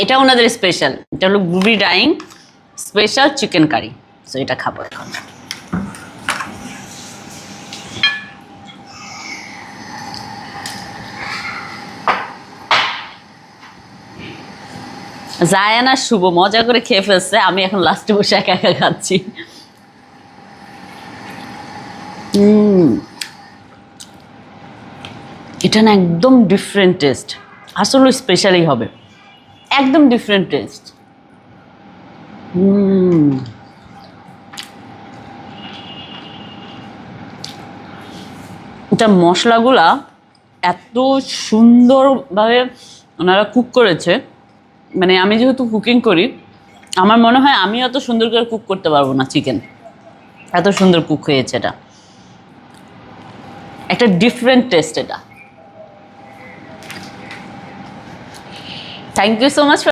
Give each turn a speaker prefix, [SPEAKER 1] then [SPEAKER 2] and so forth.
[SPEAKER 1] এটা ওনাদের স্পেশাল, এটা হলো গুবি ডাইং স্পেশাল চিকেন কারি। সো এটা খাবো এখন। জায়ান আর শুভ মজা করে খেয়ে ফেলছে, আমি এখন লাস্টে বসে একা একা খাচ্ছি। এটা না একদম ডিফারেন্ট টেস্ট, আসলে স্পেশালই হবে, একদম ডিফারেন্ট টেস্ট। এটা মশলাগুলা এত সুন্দরভাবে ওনারা কুক করেছে, মানে আমি যেহেতু কুকিং করি আমার মনে হয় আমি অত সুন্দর করে কুক করতে পারবো না চিকেন, এত সুন্দর কুক হয়েছে। এটা একটা ডিফারেন্ট টেস্ট। এটা থ্যাংক ইউ সো মাচ।